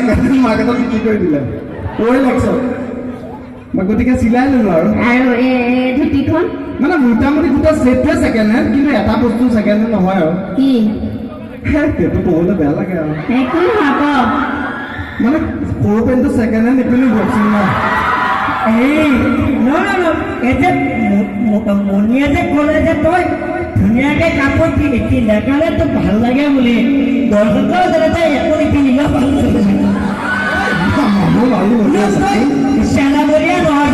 second মাৰ্কেটত বিক্ৰী কৰি দিলে কৈ লাগছ মই গতিকে চিলাই ল'লো আৰু ধুতিখন মানে মোটামুটি গোটেই ছেটটোৱে ছেকেণ্ড হেণ্ড কিন্তু এটা বস্তু ছেকেণ্ড হেণ্ড নহয় আৰু কি সেইটো ক'বলৈ বেয়া লাগে আৰু একো নহ'ব মানে সৰু পেণ্টটো ছেকেণ্ড হেণ্ড ইপিনে বক্সিং নাই এই এতিয়া মণিয়ে যে ক'লে যে তই ধুনীয়াকৈ কাপোৰ পিন্ধিলে কাৰণে তোক ভাল লাগে বুলি দৰ্শকৰ জৰিয়তে একো নিপিন্ধিলে ভাল লাগে চেলাবৰীয়া নহয়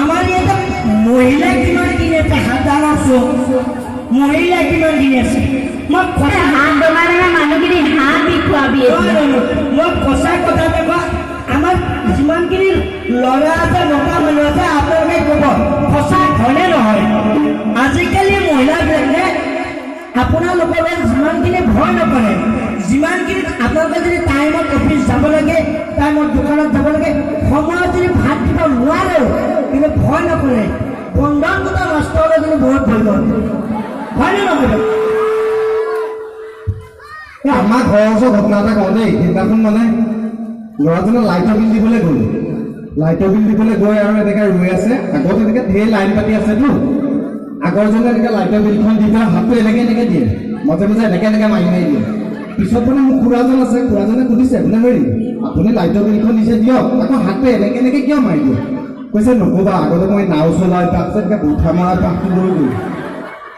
আমাৰ ইয়াতে মহিলা কিমান কিনি আছে হাজাৰছো মহিলা কিমান কিনি আছে মই হাত দমাই দমাই মানুহখিনি হাত দি খুৱাবি মই সঁচা কথা দেখুৱা আমাৰ যিমানখিনি ল'ৰা আছে মতা মানুহ আছে আপোনালোকে ক'ব সঁচা হয়নে নহয় আজিকালি মহিলাবিলাকে আপোনালোকলৈ যিমানখিনি ভয় নকৰে যিমানখিনি আপোনালোকে যদি টাইমত অফিচ যাব লাগে টাইমত দোকানত যাব লাগে সময়ত যদি ভাত দিব নোৱাৰেও কিন্তু ভয় নকৰে 15 দুটা নষ্ট হ'লে কিন্তু বহুত ভয় কৰে হয়নে নহয় আমাৰ ঘৰৰ ওচৰত ঘটনা এটা কওঁ দেই সেইদিনাখন মানে ল'ৰাজনে লাইটৰ বিল দিবলৈ গ'ল লাইটৰ বিল দিবলৈ গৈ আৰু এনেকৈ ৰৈ আছে আগত এনেকৈ ঢেৰ লাইন পাতি আছেতো আগৰজনে এনেকৈ লাইটৰ বিলখন দি পেলাই হাতটো এনেকৈ দিয়ে মাজে মাজে এনেকৈ মাৰি দিয়ে পিছত মানে মোক খুৰাজন আছে খুৰাজনে সুধিছে বোলে হেৰি আপুনি লাইটৰ বিলখন দিছে দিয়ক আকৌ হাতটো এনেকৈ কিয় মাৰি দিয়ে কৈছে নক'বা আগতে মই নাও চলাই তাৰপিছত এনেকৈ বুঠা মৰা কামটো লৈ গ'ল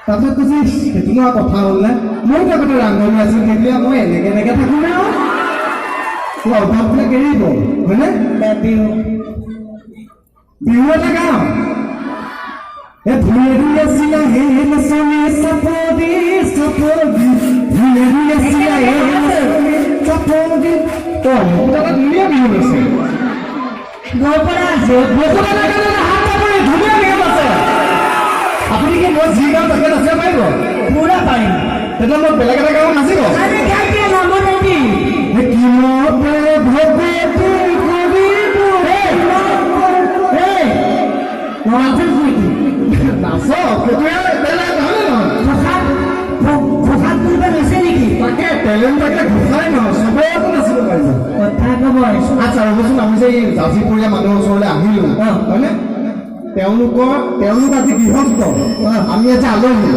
তাৰপিছত কৈছে সেইটোনো আৰু কথা হ'ল নে মোৰ আগতে ৰান্ধনি আছিল তেতিয়া মই এনেকৈ থাকোঁ নে অভাৱবিলাক এৰিব হয়নে বিহু এটা গাওঁ ধুনীয়া ধুনীয়া চিলা হে নচনি চাপদি ধুনীয়া ধুনীয়া চিলা হে চাপদি ধুনীয়া বিহু আছে পৰা আছে ধুনীয়া বিহু আছে আপুনি কি মই যি গাওঁ তাকে নাচিব পাৰিব পুৰা পাৰিম তেতিয়া মই বেলেগ এটা গাঁও নাচিব জাজিপুৰীয়া মানুহৰ ওচৰলৈ আহিলো হয়নে তেওঁলোক আজি গৃহস্থ আমি আজি আলহী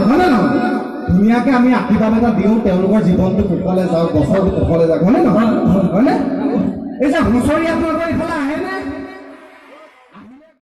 হয়নে নহয় ধুনীয়াকৈ আমি আশীৰ্বাদ এটা দিওঁ তেওঁলোকৰ জীৱনটো কুশলে যাওক বছৰটো কুশলে যাওক হয়নে নহয় হয়নে এই যে হুঁচৰি আপোনালোকৰ এইফালে